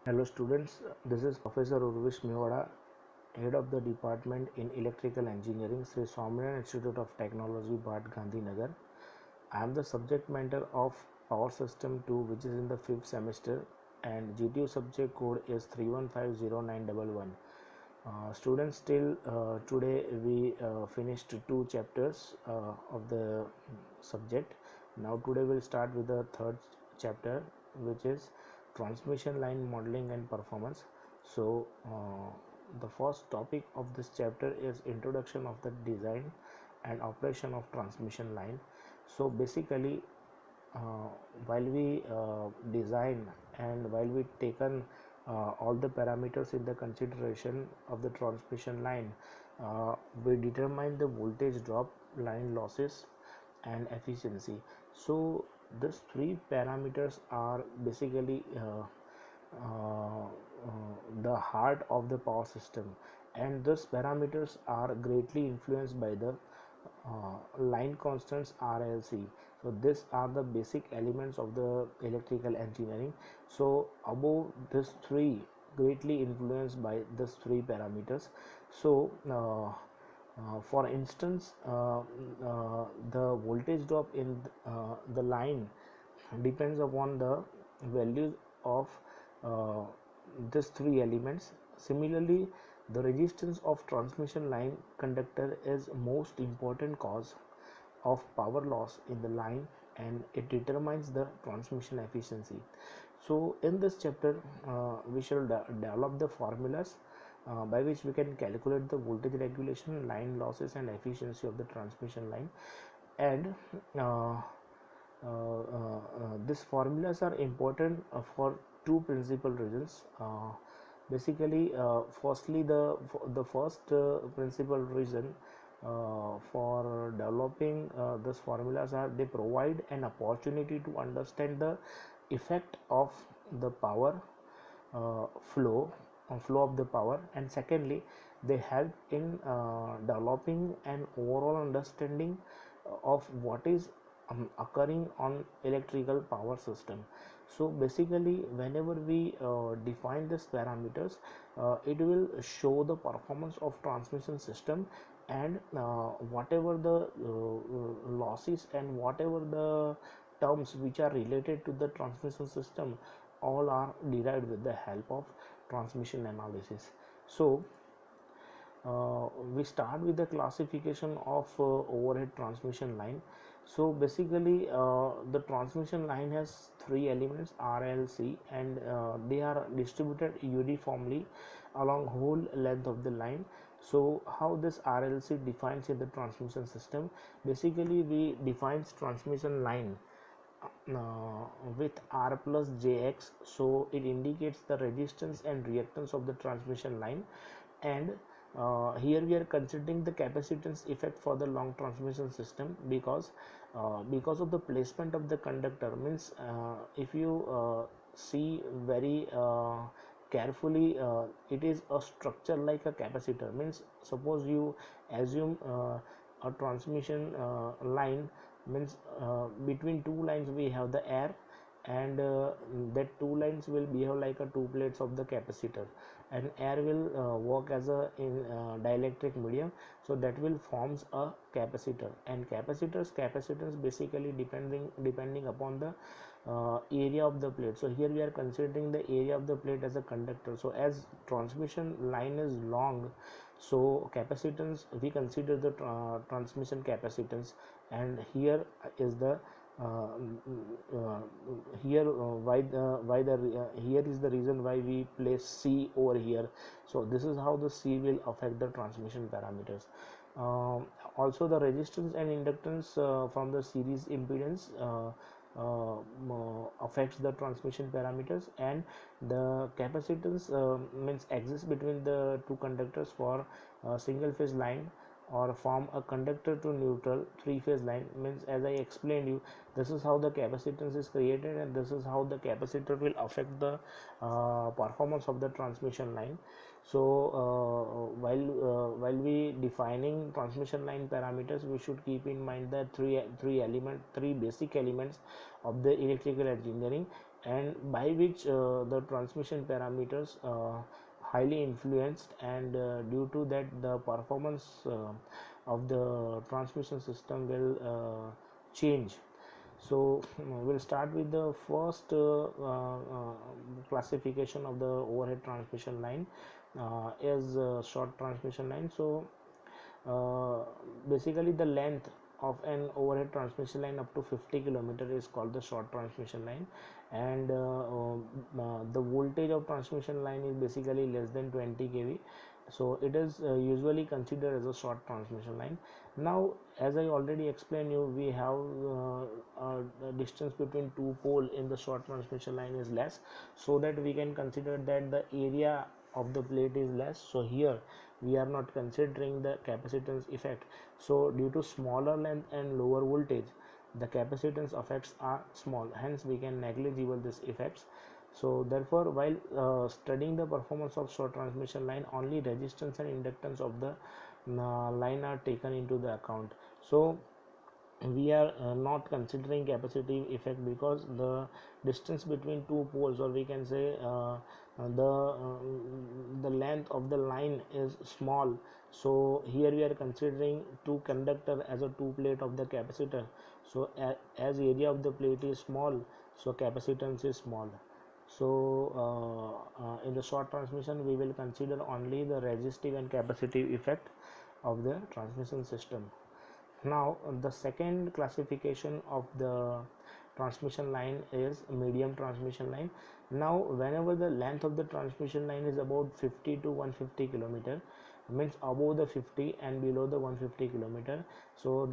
Hello students, this is Professor Urvish Mewada, Head of the Department in Electrical Engineering, Sri Swaminarayan Institute of Technology, Bhat Gandhinagar. I am the subject matter of Power System 2, which is in the 5th semester, and GTU subject code is 3150911. Students, till today we finished two chapters of the subject. Now today we'll start with the third chapter, which is transmission line modeling and performance. So the first topic of this chapter is introduction of the design and operation of transmission line. So basically, uh, while we design and while we taken all the parameters in the consideration of the transmission line, uh, we determine the voltage drop, line losses, and efficiency. So these three parameters are basically the heart of the power system, and these parameters are greatly influenced by the line constants RLC. So these are the basic elements of the electrical engineering. So above these three, greatly influenced by these three parameters. So for instance, the voltage drop in the line depends upon the values of uh, these three elements. Similarly, the resistance of transmission line conductor is most important cause of power loss in the line, and it determines the transmission efficiency. So in this chapter we shall develop the formulas by which we can calculate the voltage regulation, line losses, and efficiency of the transmission line. And these formulas are important for two principal reasons. Basically, firstly, the first principal reason for developing these formulas are they provide an opportunity to understand the effect of the power flow flow of the power, and secondly they help in developing an overall understanding of what is occurring on electrical power system. So basically, whenever we define these parameters, it will show the performance of transmission system, and whatever the losses and whatever the terms which are related to the transmission system, all are derived with the help of transmission analysis. So we start with the classification of overhead transmission line. So basically, the transmission line has three elements RLC, and they are distributed uniformly along whole length of the line. So how this RLC defines in the transmission system? Basically, we defines transmission line with R plus JX, so it indicates the resistance and reactance of the transmission line. And here we are considering the capacitance effect for the long transmission system, because of the placement of the conductor. Means if you see very carefully, it is a structure like a capacitor. Means suppose you assume a transmission line, means between two lines we have the air, and that two lines will behave like a two plates of the capacitor, and air will work as a in dielectric medium, so that will forms a capacitor. And capacitance basically depending upon the area of the plate. So here we are considering the area of the plate as a conductor. So as transmission line is long, so capacitance we consider the transmission capacitance. And here is the uh, uh, here why the here is the reason why we place C over here. So this is how the C will affect the transmission parameters. Also the resistance and inductance from the series impedance affects the transmission parameters, and the capacitance means exists between the two conductors for single phase line, or form a conductor to neutral three phase line. Means as I explained you, this is how the capacitance is created, and this is how the capacitor will affect the performance of the transmission line. So while we defining transmission line parameters, we should keep in mind that three basic elements of the electrical engineering. and by which the transmission parameters highly influenced, and due to that the performance of the transmission system will change. So we'll start with the first classification of the overhead transmission line as short transmission line. So uh, basically the length of an overhead transmission line up to 50 kilometer is called the short transmission line, and the voltage of transmission line is basically less than 20 kV, so it is usually considered as a short transmission line. Now, as I already explained you, we have the distance between two pole in the short transmission line is less, so that we can consider that the area of the plate is less. So here we are not considering the capacitance effect. So due to smaller length and lower voltage, the capacitance effects are small, hence we can negligible this effects. So therefore, while studying the performance of short transmission line, only resistance and inductance of the line are taken into the account. So we are not considering capacitive effect, because the distance between two poles, or we can say the length of the line is small. So here we are considering two conductor as a two plate of the capacitor. So as area of the plate is small, so capacitance is small. So in the short transmission we will consider only the resistive and capacitive effect of the transmission system. Now the second classification of the transmission line is medium transmission line. Now whenever the length of the transmission line is about 50 to 150 kilometer, means above the 50 and below the 150 kilometer, so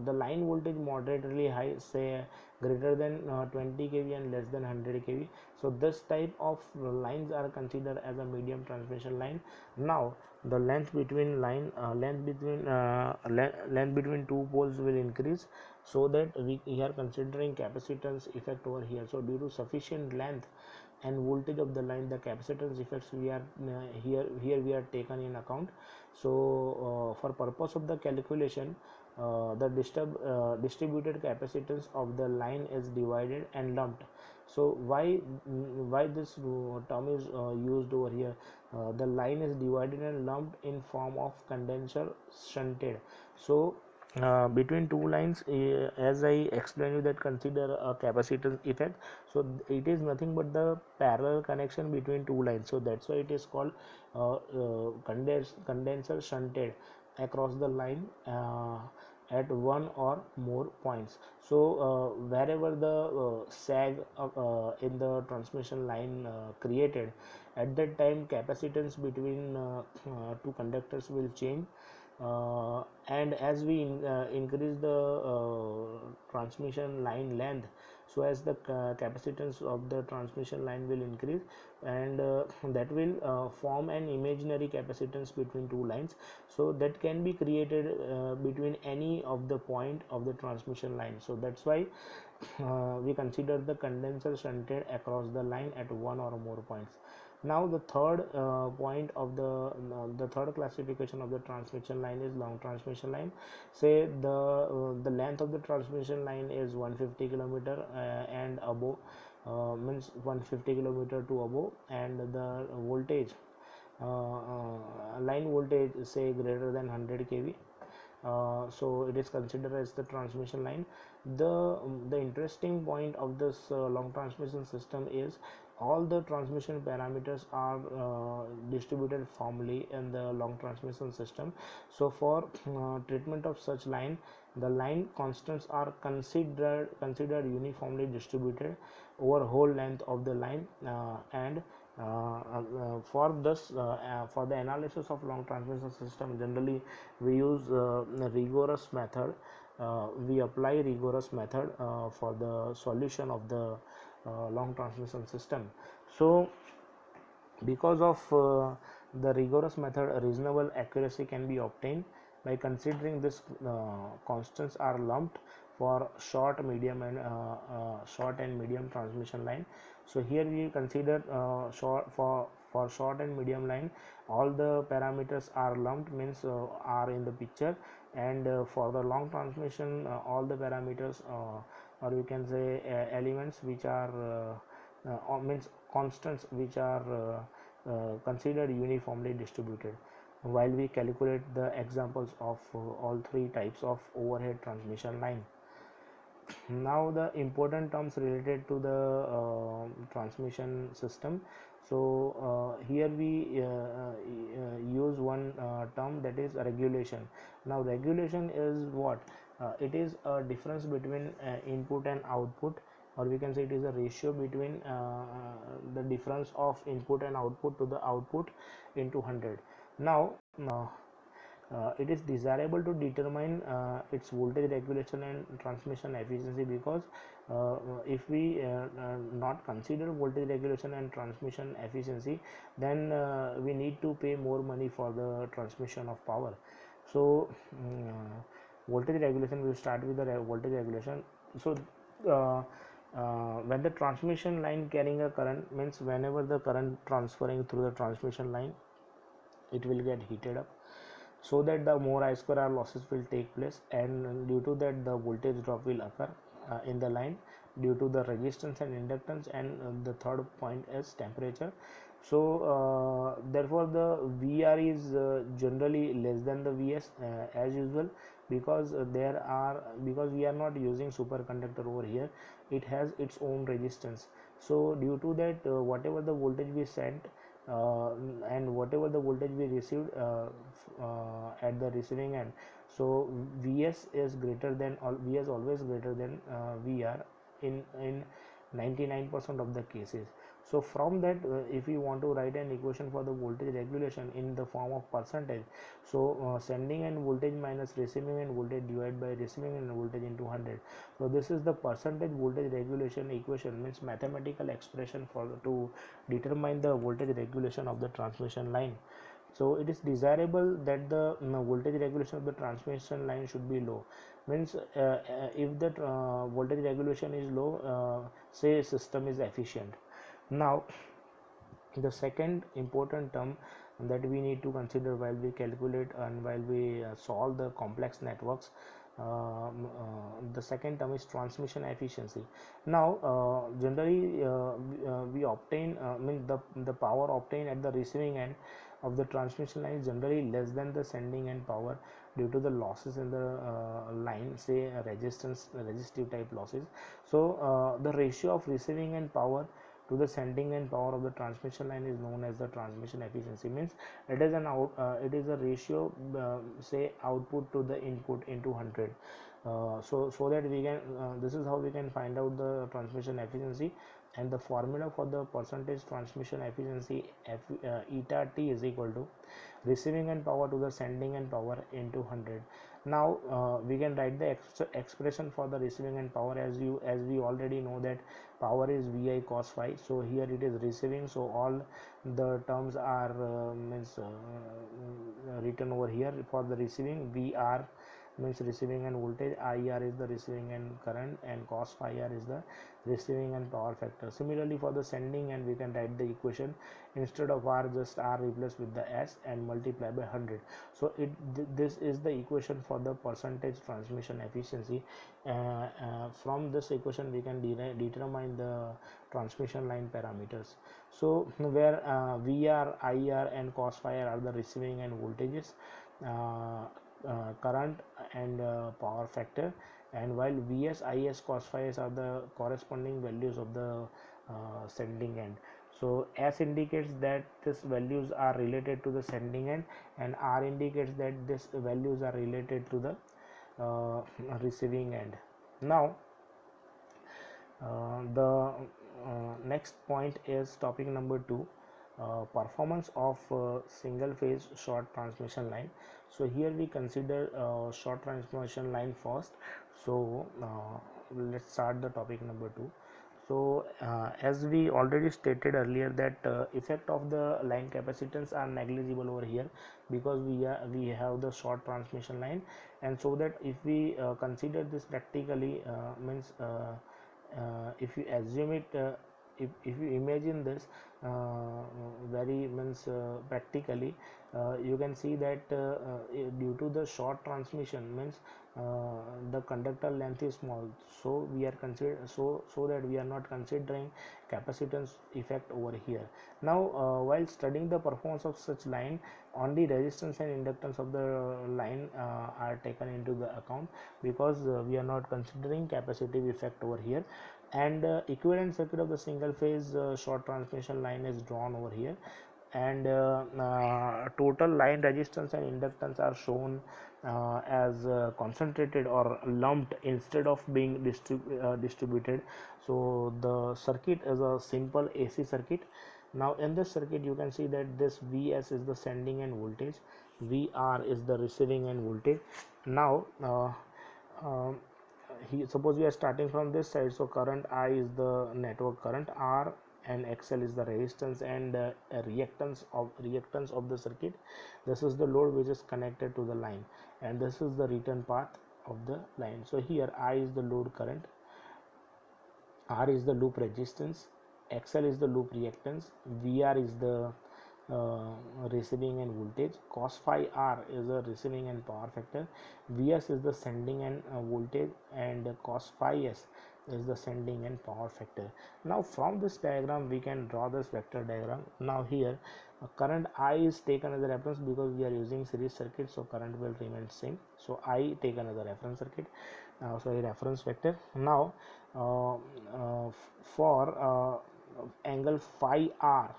the line voltage moderately high, say greater than 20 kV and less than 100 kV. So this type of lines are considered as a medium transmission line. Now the length between length between two poles will increase, so that we are considering capacitance effect over here. So due to sufficient length and voltage of the line, the capacitance effects we are here we are taken in account. So for purpose of the calculation, the distributed capacitance of the line is divided and lumped. So why this term is used over here? The line is divided and lumped in form of condenser shunted. So between two lines, as I explained you, that consider a capacitance effect. So it is nothing but the parallel connection between two lines, so that's why it is called condenser shunted across the line at one or more points. So wherever the sag in the transmission line created, at that time capacitance between two conductors will change, and as we increase the transmission line length, so as the capacitance of the transmission line will increase, and that will form an imaginary capacitance between two lines, so that can be created between any of the point of the transmission line. So that's why we consider the condenser shunted across the line at one or more points. Now the third point of the third classification of the transmission line is long transmission line. Say the length of the transmission line is 150 kilometer and above, means 150 kilometer to above, and the voltage line voltage say greater than 100 kV. So it is considered as the transmission line. The interesting point of this long transmission system is all the transmission parameters are distributed formally in the long transmission system. So for treatment of such line, the line constants are considered uniformly distributed over whole length of the line, and for this for the analysis of long transmission system, generally we use rigorous method. We apply rigorous method for the solution of the long transmission system. So because of the rigorous method, a reasonable accuracy can be obtained by considering this constants are lumped for short, medium, and short and medium transmission line. So here we consider short for short and medium line, all the parameters are lumped, means are in the picture, and for the long transmission all the parameters or we can say elements which are or means constants which are considered uniformly distributed while we calculate the examples of all three types of overhead transmission line. Now the important terms related to the transmission system. So here we use one term, that is regulation. Now regulation is what? It is a difference between input and output, or we can say it is a ratio between the difference of input and output to the output into 100. Now it is desirable to determine its voltage regulation and transmission efficiency, because if we not consider voltage regulation and transmission efficiency, then we need to pay more money for the transmission of power. So voltage regulation, we start with the voltage regulation. So when the transmission line carrying a current, means whenever the current transferring through the transmission line, it will get heated up, so that the more I square R losses will take place, and due to that the voltage drop will occur in the line due to the resistance and inductance, and the third point is temperature. So therefore the VR is generally less than the VS as usual, because because we are not using superconductor over here, it has its own resistance. So due to that whatever the voltage we sent and whatever the voltage we received at the receiving end, so Vs is greater than, Vs always greater than Vr in 99% of the cases. So from that if we want to write an equation for the voltage regulation in the form of percentage, so sending end voltage minus receiving end voltage divided by receiving end voltage into 100. So this is the percentage voltage regulation equation, means mathematical expression for to determine the voltage regulation of the transmission line. So it is desirable that the voltage regulation of the transmission line should be low, means if the voltage regulation is low, say system is efficient. Now the second important term that we need to consider while we calculate and while we solve the complex networks, the second term is transmission efficiency. Now generally we obtain means the power obtained at the receiving end of the transmission line is generally less than the sending end power due to the losses in the line, say resistive type losses. So the ratio of receiving end power to the sending end power of the transmission line is known as the transmission efficiency, means it is it is a ratio say output to the input into 100. So that we can this is how we can find out the transmission efficiency, and the formula for the percentage transmission efficiency eta T is equal to receiving end power to the sending end power into 100. Now we can write the expression for the receiving end power, as we already know that power is Vi cos phi. So here it is receiving, so all the terms are written over here. For the receiving, Vr means receiving end voltage, IR is the receiving end current, and cos phi r is the receiving end power factor. Similarly for the sending end, we can write the equation, instead of R just R replace with the S and multiply by 100. So this is the equation for the percentage transmission efficiency. From this equation we can determine the transmission line parameters. So where VR, IR and cos phi r are the receiving end voltages, current and power factor, and while Vs, Is, cos phi s are the corresponding values of the sending end. So S indicates that these values are related to the sending end, and R indicates that these values are related to the receiving end. Now the next point is topic number 2, performance of single phase short transmission line. So here we consider short transmission line first. So let's start the topic number 2. So as we already stated earlier that effect of the line capacitance are negligible over here, because we have the short transmission line, and so that if we consider this practically, means if you assume it, if you imagine this very means practically, you can see that due to the short transmission, means the conductor length is small, so we are consider so that we are not considering capacitance effect over here. Now while studying the performance of such line, only resistance and inductance of the line are taken into the account, because we are not considering capacitive effect over here. And equivalent circuit of the single phase short transmission line is drawn over here, and total line resistance and inductance are shown as concentrated or lumped instead of being distributed. So the circuit is a simple AC circuit. Now in this circuit you can see that this Vs is the sending end voltage, Vr is the receiving end voltage. Now um, suppose we are starting from this side, so current I is the network current, R and XL is the resistance and reactance of the circuit. This is the load which is connected to the line, and this is the return path of the line. So here I is the load current, R is the loop resistance, XL is the loop reactance, VR is the uh, receiving end voltage, cos phi R is the receiving end power factor, Vs is the sending end voltage, and cos phi S is the sending end power factor. Now from this diagram we can draw this vector diagram. Now here current I is taken as a reference because we are using series circuit, so current will remain same. So I take another reference circuit, reference vector. Now for angle phi R,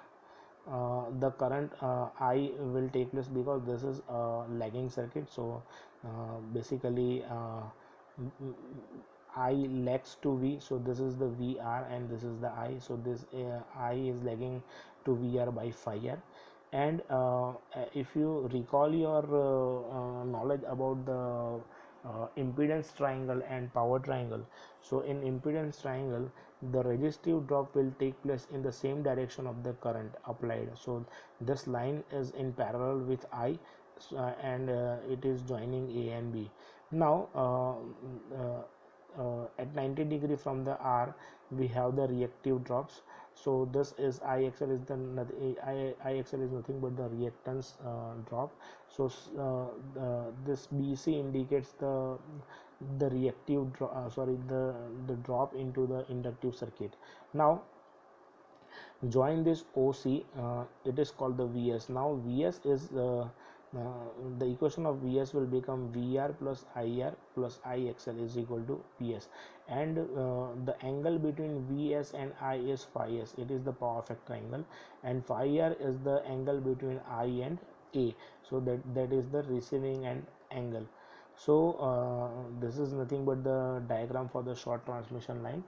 the current I will take place because this is a lagging circuit. So basically I lags to V, so this is the VR and this is the I, so this I is lagging to VR by phi R. And if you recall your knowledge about the impedance triangle and power triangle, so in impedance triangle the resistive drop will take place in the same direction of the current applied. So this line is in parallel with I, and it is joining A and B. Now at 90 degree from the R we have the reactive drops. So this is IXL is the IXL is nothing but the reactance drop. So this BC indicates the reactive the drop into the inductive circuit. Now join this OC, it is called the VS. Now VS is the equation of VS will become VR plus IR plus IXL is equal to VS, and the angle between VS and I is phi S, it is the power factor angle, and phi R is the angle between I and A, so that is the receiving end angle. So this is nothing but the diagram for the short transmission line,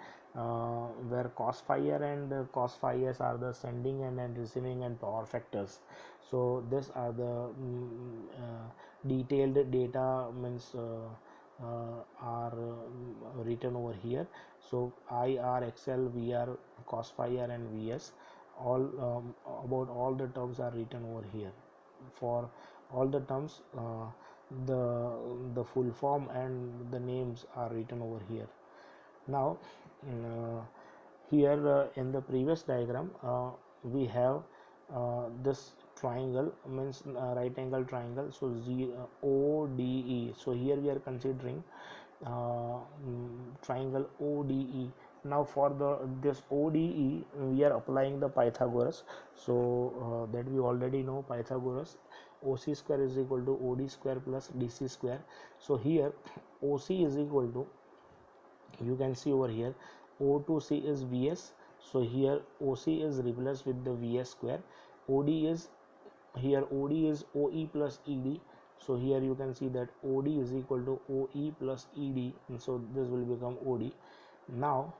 where cos phi R and cos phi S are the sending end and receiving end power factors. So these are the detailed data means are written over here. So I, R, XL, VR, cos phi R and VS, all about all the terms are written over here. For all the terms the full form and the names are written over here. Now here in the previous diagram we have this triangle means right angle triangle, so ODE. So here we are considering triangle ODE. Now for this ODE we are applying the Pythagoras, so that we already know Pythagoras. OC square is equal to OD square plus DC square. So here OC is equal to, you can see over here, O to C is Vs, so here OC is replaced with the Vs square. OD is, here OD is OE plus ED, so here you can see that OD is equal to OE plus ED, and so this will become OD. Now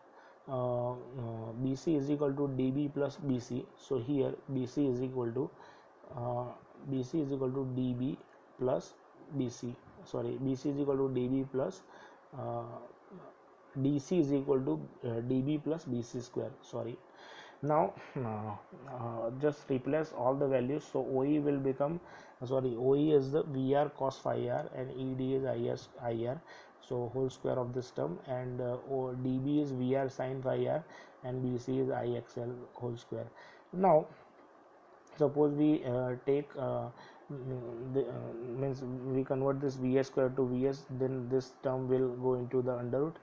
BC is equal to DB plus BC, so here BC is equal to DB plus BC, sorry, BC is equal to DB plus DC is equal to DB plus BC square, sorry. Now just replace all the values, so OE will become, OE is the VR cos phi R and ED is IR, so whole square of this term, and DB is VR sin phi R and BC is IXL whole square. Now Suppose we take means we convert this Vs square to Vs, then this term will go into the under root.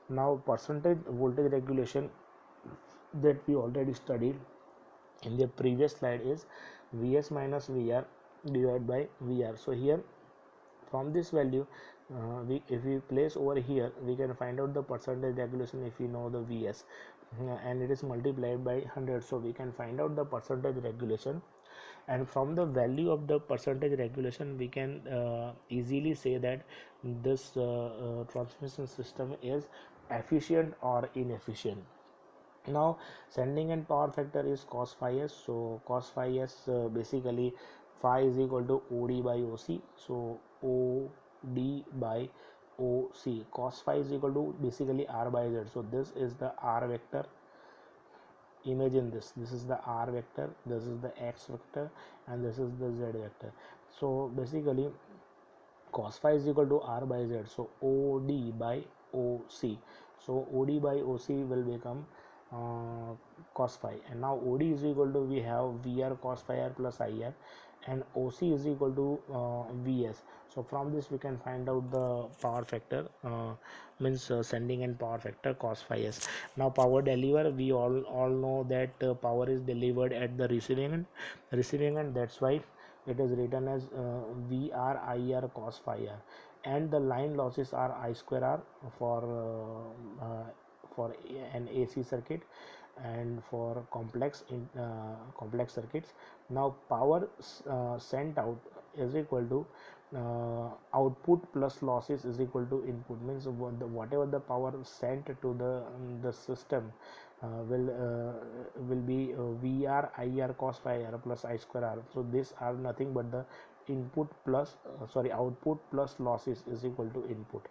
Now percentage voltage regulation that we already studied in the previous slide is Vs minus Vr divided by Vr. So here from this value, if we place over here, we can find out the percentage regulation if we know the Vs, and it is multiplied by 100, so we can find out the percentage regulation. And from the value of the percentage regulation, we can easily say that this transmission system is efficient or inefficient. Now sending end power factor is cos phi s. So cos phi s, basically phi is equal to OD by OC. So OD by OC, cos phi is equal to basically R by Z. So this is the R vector. Imagine this is the R vector, this is the X vector, and this is the Z vector. So basically cos phi is equal to R by Z. So OD by OC. So OD by OC will become cos phi, and now OD is equal to, we have VR cos phi R plus IR, and OC is equal to Vs. So from this we can find out the power factor, means sending end power factor cos phi s. Now power deliver, we all know that power is delivered at the receiving end, that's why it is written as VR IR cos phi R, and the line losses are I square R for an AC circuit and for complex circuits. Now power sent out is equal to output plus losses is equal to input, means whatever the power sent to the system will be VR IR cos phi R plus I square R. So these are nothing but the input plus output plus losses is equal to input.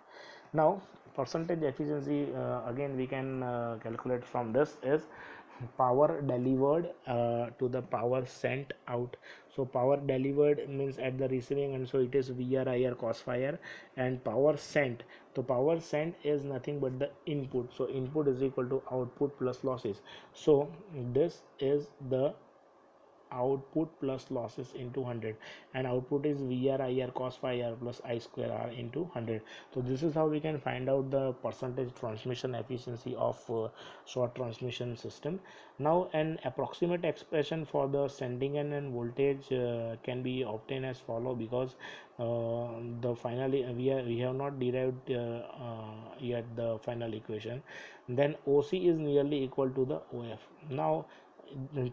Now percentage efficiency, again we can calculate from this, is power delivered to the power sent out. So power delivered means at the receiving end, so it is VR IR cos phi R, and power sent, so power sent is nothing but the input, so input is equal to output plus losses. So this is the output plus losses into 100, and output is VR IR cos phi R plus I square R into 100. So this is how we can find out the percentage transmission efficiency of short transmission system. Now an approximate expression for the sending end and voltage can be obtained as follow, because the finally we have not derived yet the final equation. Then OC is nearly equal to the OF. Now we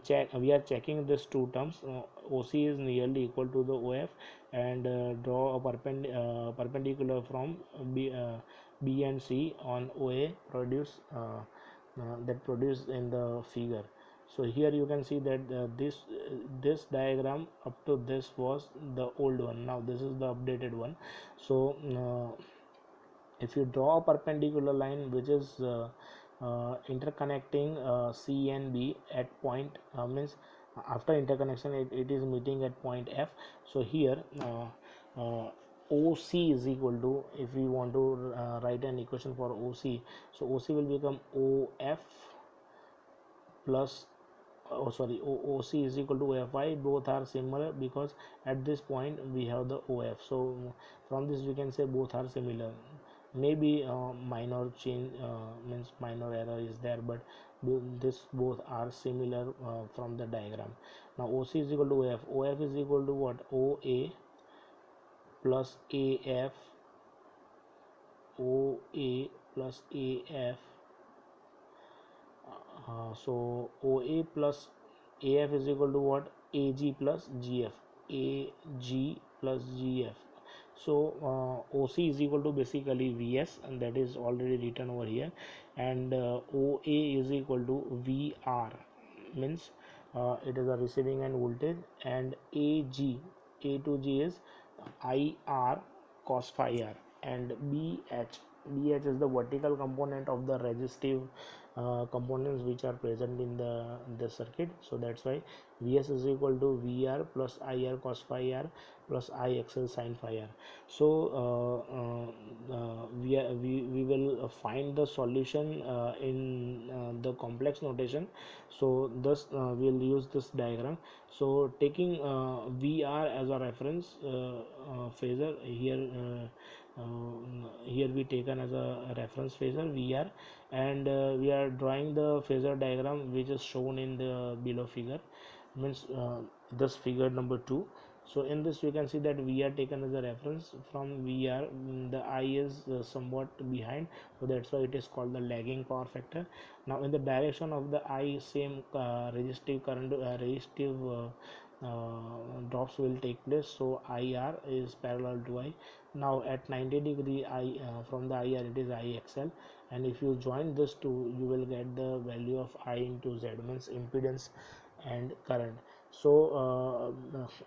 are checking these two terms. OC is nearly equal to the OF, and draw a perpendicular from B and C on OA that produced in the figure. So here you can see that this diagram up to this was the old one, now this is the updated one. So if you draw a perpendicular line which is interconnecting C and B at point, means after interconnection it is meeting at point F. So here OC is equal to, if we want to write an equation for OC, so OC will become OF plus OC is equal to OFI. Both are similar because at this point we have the OF, so from this we can say both are similar. Maybe minor change, means minor error is there, but this both are similar from the diagram. Now OC is equal to OF. OF is equal to what? OA plus AF. OA plus AF. So OA plus AF is equal to what? AG plus GF. AG plus GF. So OC is equal to basically Vs, and that is already written over here, and OA is equal to VR, means it is a receiving end voltage, and AG, A to G is IR cos phi R, and BH BH is the vertical component of the resistive components which are present in the circuit. So that's why Vs is equal to Vr plus Ir cos phi r plus Ixl sin phi r. So we will find the solution in the complex notation. So thus we'll use this diagram. So taking Vr as a reference phasor here, here we taken as a reference phasor Vr, and we are drawing the phasor diagram which is shown in the below figure, means this figure number 2. So in this we can see that we are taken as a reference. From VR, the I is somewhat behind, so that's why it is called the lagging power factor. Now in the direction of the I, same resistive current, resistive drops will take place. So IR is parallel to I. Now at 90 degree I, from the IR it is IXL, and if you join this two, you will get the value of I into Z, means impedance and current. So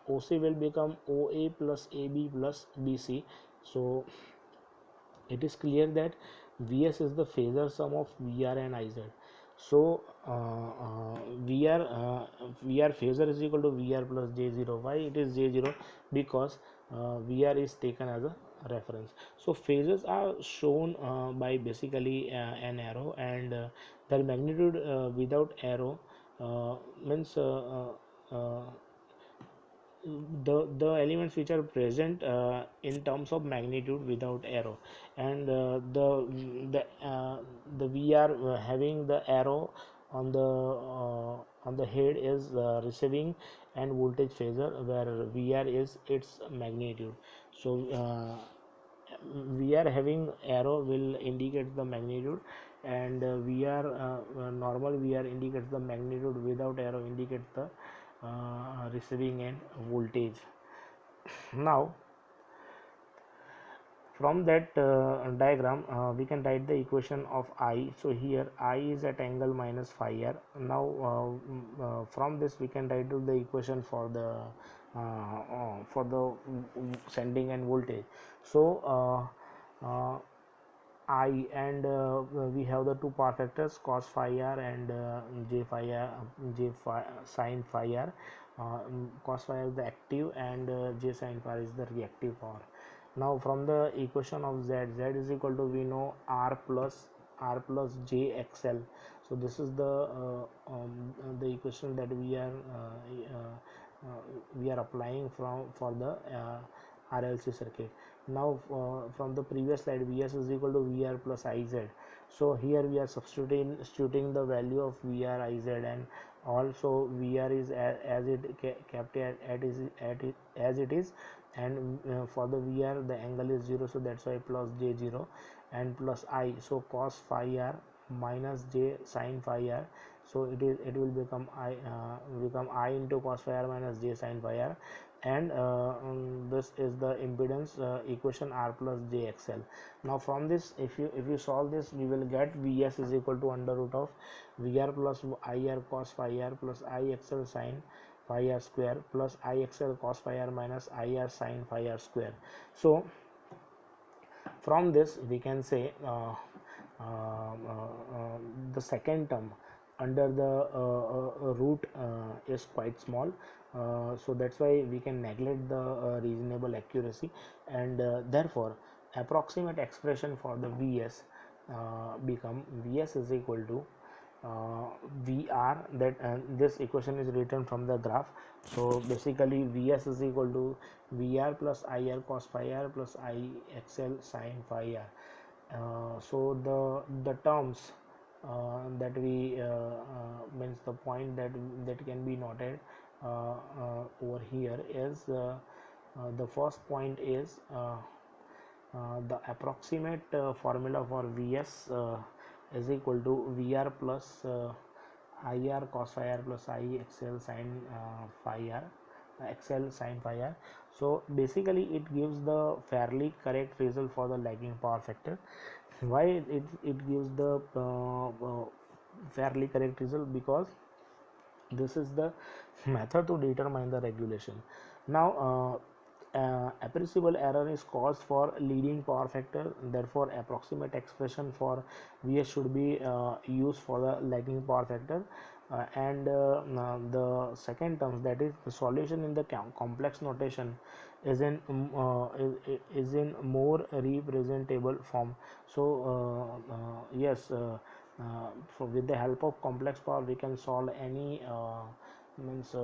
OC will become OA plus AB plus BC. So it is clear that Vs is the phasor sum of Vr and Iz. So Vr phasor is equal to Vr plus J0. Why it is J0? Because Vr is taken as a reference. So phases are shown by basically an arrow, and their magnitude without arrow means the elements which are present in terms of magnitude without arrow, and the we are having the arrow on the head is receiving and voltage phasor, where VR is its magnitude. So we are having arrow will indicate the magnitude, and we are normal we are indicates the magnitude, without arrow indicates the receiving end voltage. Now from that diagram we can write the equation of I. So here I is at angle minus phi r. Now from this we can write the equation for the sending end voltage. So I, and we have the two power factors cos phi r and j phi r, sin phi r. Cos phi r is the active, and j sin phi r is the reactive power. Now from the equation of Z, Z is equal to, we know, R plus j XL. So this is the equation that we are applying for the RLC circuit. Now from the previous slide, Vs is equal to Vr plus Iz. So here we are substituting the value of Vr, Iz, and also Vr is as it kept as it is, and for the Vr the angle is 0, so that's why plus j0 and plus I. So cos phi r minus j sin phi r. So it will become I into cos phi r minus j sin phi r, and this is the impedance equation R plus j XL. Now from this, if you solve this, we will get Vs is equal to under root of Vr plus Ir cos phi r plus Ixl sin phi r square plus Ixl cos phi r minus Ir sin phi r square. So from this we can say the second term under the root is quite small, so that's why we can neglect the reasonable accuracy, and therefore approximate expression for the Vs become Vs is equal to Vr, that this equation is written from the graph. So basically Vs is equal to Vr plus Ir cos phi r plus Ixl sin phi r. So the terms that we means the point that can be noted over here is the first point is the approximate formula for Vs is equal to Vr plus Ir cos phi r plus Ixl sin phi r, XL sin phi r. So basically it gives the fairly correct result for the lagging power factor. Why it gives the fairly correct result? Because this is the method to determine the regulation. Now appreciable error is caused for leading power factor. Therefore, approximate expression for Vs should be used for the lagging power factor. The second terms, that is the solution in the complex notation, is in more representable form. So yes, so with the help of complex power we can solve any means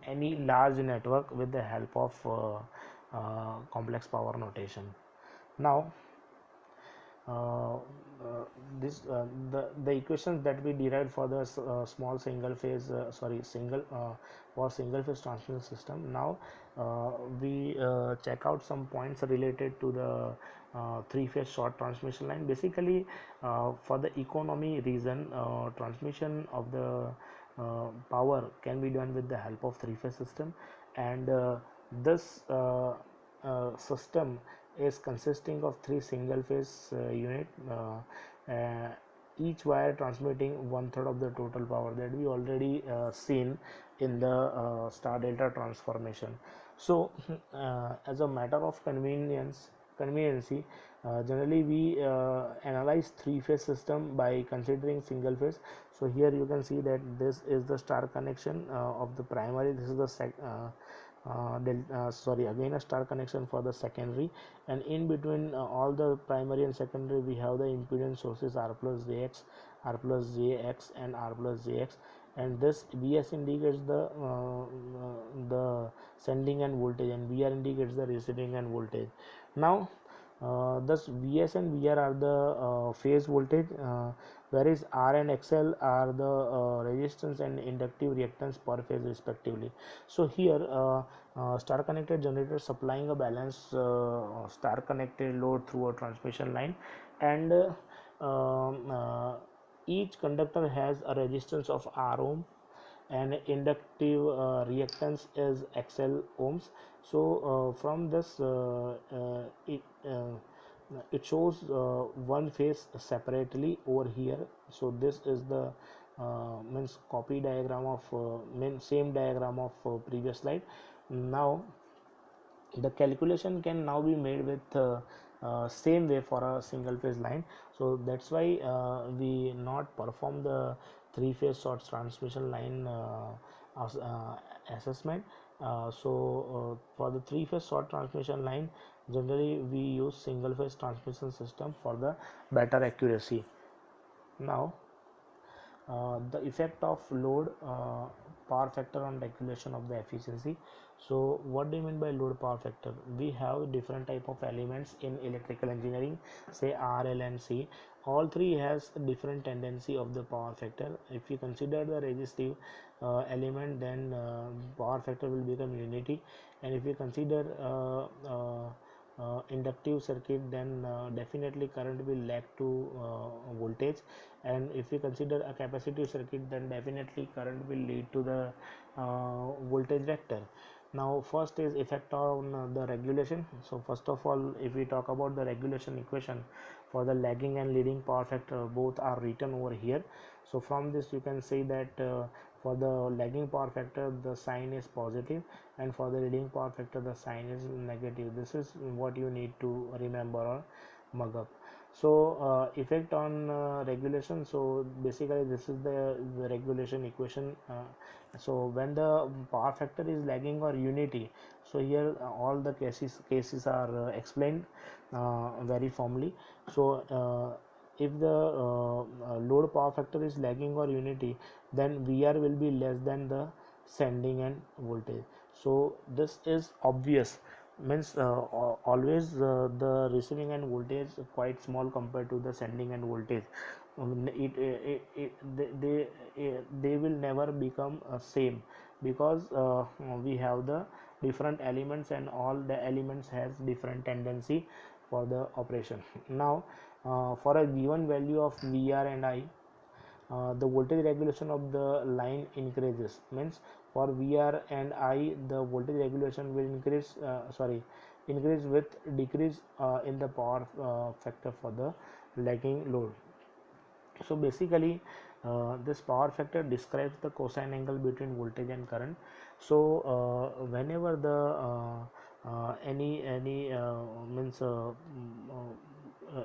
any large network with the help of complex power notation. Now uh, this the equations that we derived for the small single phase single for single phase transmission system. Now we check out some points related to the three phase short transmission line. Basically, for the economy reason, transmission of the power can be done with the help of three phase system, and this system is consisting of three single phase unit, each wire transmitting one third of the total power, that we already seen in the star delta transformation. So as a matter of conveniency, generally we analyze three phase system by considering single phase. So here you can see that this is the star connection of the primary, this is the again a star connection for the secondary, and in between all the primary and secondary we have the impedance sources R plus jx, R plus jx and R plus jx, and this Vs indicates the sending end voltage and Vr indicates the receiving end voltage. Now thus Vs and Vr are the phase voltage, whereas R and XL are the resistance and inductive reactance per phase respectively. So here star connected generator supplying a balanced star connected load through a transmission line, and each conductor has a resistance of R ohm and inductive reactance is XL ohms. So from this it shows one phase separately over here. So this is the means copy diagram of same diagram of previous slide. Now the calculation can now be made with same way for a single phase line. So that's why we not perform the three phase short transmission line assessment. For the three phase short transmission line, generally we use single phase transmission system for the better accuracy. Now the effect of load power factor on regulation of the efficiency. So what do you mean by load power factor? We have different type of elements in electrical engineering, say R, L and C. All three has different tendency of the power factor. If you consider the resistive element, then power factor will become unity, and if you consider inductive circuit, then definitely current will lag to voltage, and if we consider a capacitive circuit, then definitely current will lead to the voltage vector. Now first is effect on the regulation. So first of all, if we talk about the regulation equation for the lagging and leading power factor, both are written over here. So from this you can say that for the lagging power factor the sign is positive, and for the leading power factor the sign is negative. This is what you need to remember or mug up. So effect on regulation. So basically this is the regulation equation. So when the power factor is lagging or unity, so here all the cases are explained very formally. So if the load power factor is lagging or unity, then Vr will be less than the sending end voltage. So this is obvious, means always the receiving end voltage quite small compared to the sending end voltage. They will never become same, because we have the different elements and all the elements has different tendency for the operation. Now for a given value of Vr and I, the voltage regulation of the line increases, means for Vr and I the voltage regulation will increase with decrease in the power factor for the lagging load. So basically this power factor describes the cosine angle between voltage and current. So whenever the any means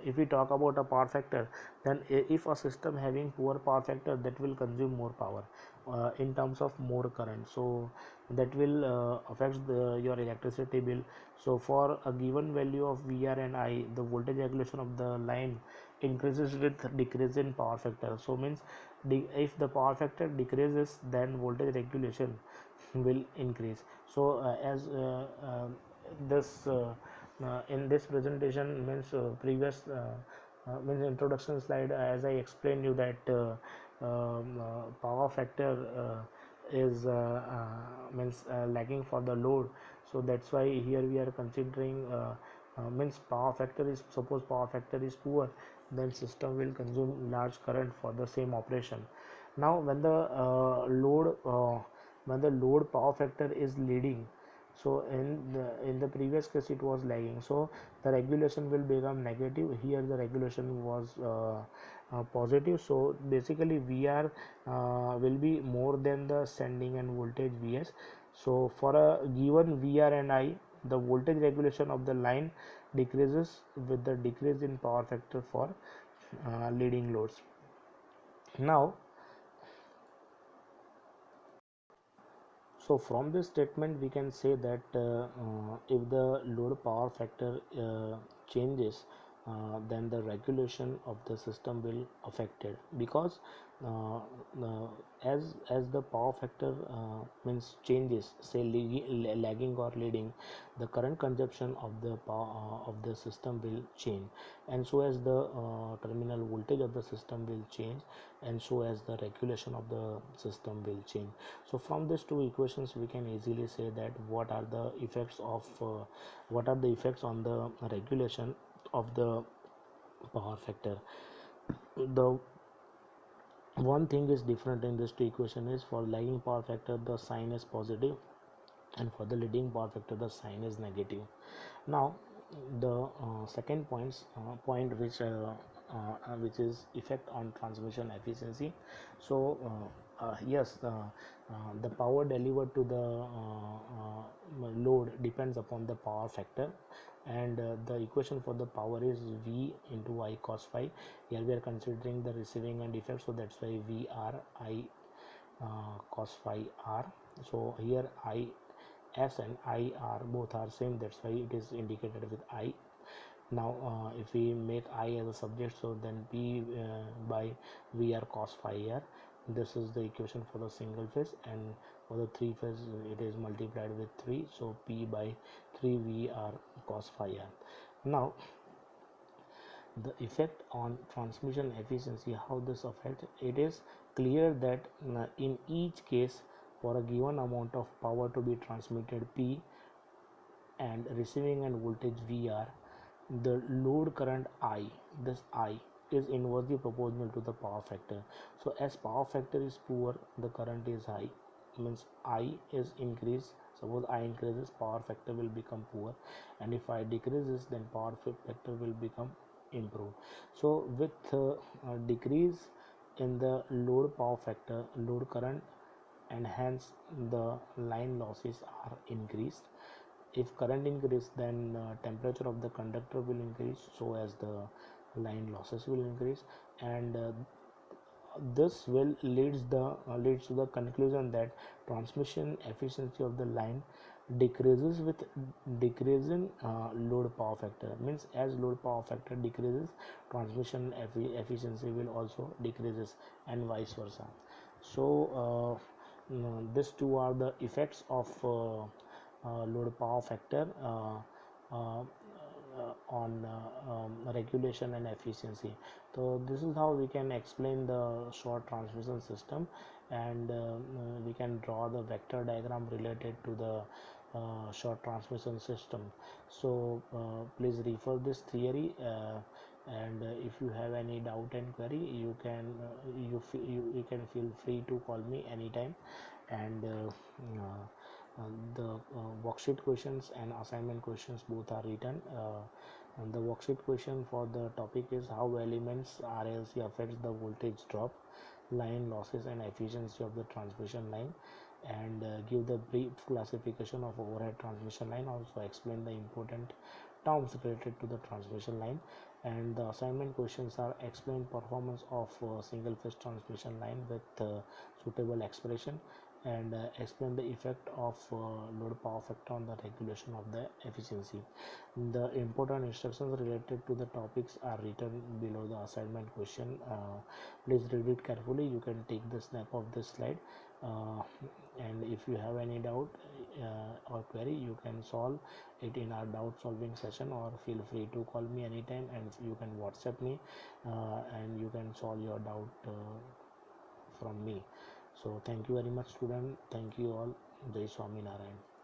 if we talk about a power factor, then if a system having poor power factor, that will consume more power in terms of more current, so that will affect your electricity bill. So for a given value of VR and I, the voltage regulation of the line increases with decrease in power factor. So means if the power factor decreases, then voltage regulation will increase. So this in this presentation means previous means introduction slide, as I explained you that power factor is means lagging for the load. So that's why here we are considering means power factor is, suppose power factor is poor, then system will consume large current for the same operation. Now when the load power factor is leading, so in the previous case it was lagging, so the regulation will become negative. Here the regulation was positive, so basically VR will be more than the sending and voltage Vs. So for a given VR and I, the voltage regulation of the line decreases with the decrease in power factor for leading loads. Now, so from this statement we can say that if the load power factor changes, then the regulation of the system will affected, because uh, uh, as the power factor means changes, say lagging or leading, the current consumption of the power of the system will change, and so as the terminal voltage of the system will change, and so as the regulation of the system will change. So from these two equations we can easily say that what are the effects of what are the effects on the regulation of the power factor. The one thing is different in this two equation is, for lagging power factor the sign is positive, and for the leading power factor the sign is negative. Now the second point which is effect on transmission efficiency. So yes, the power delivered to the load depends upon the power factor, and the equation for the power is V into I cos phi. Here we are considering the receiving end effect, so that's why V R I cos phi R. So here I S and I are both are same, that's why it is indicated with I. Now if we make I as a subject, so then P by VR cos phi R. This is the equation for the single phase, and for the three phase it is multiplied with 3, so P by 3 VR cos phi R. Now the effect on transmission efficiency, how this affects, it is clear that in each case, for a given amount of power to be transmitted P and receiving and voltage VR, the load current I, this I is inversely proportional to the power factor. So as power factor is poor, the current is high, means I is increased. Suppose I increases, power factor will become poor, and if I decreases, then power factor will become improved. So with decrease in the load power factor, load current, and hence the line losses are increased. If current increase, then temperature of the conductor will increase, so as the line losses will increase, and this will leads to the conclusion that transmission efficiency of the line decreases with decrease in load power factor. Means as load power factor decreases, transmission efficiency will also decreases, and vice versa. So these two are the effects of load power factor uh, on regulation and efficiency. So this is how we can explain the short transmission system, and we can draw the vector diagram related to the short transmission system. So please refer this theory, and if you have any doubt and query, you can you can feel free to call me anytime. And the worksheet questions and assignment questions both are written. And the worksheet question for the topic is how elements RLC affects the voltage drop, line losses, and efficiency of the transmission line. and give the brief classification of overhead transmission line. Also explain the important terms related to the transmission line. And the assignment questions are: explain performance of single phase transmission line with suitable expression, and explain the effect of load power factor on the regulation of the efficiency. The important instructions related to the topics are written below the assignment question. Please read it carefully. You can take the snap of this slide, uh, and if you have any doubt or query, you can solve it in our doubt solving session, or feel free to call me anytime, and you can WhatsApp me, and you can solve your doubt from me. So thank you very much, student. Thank you all. Jai Swami Narayan.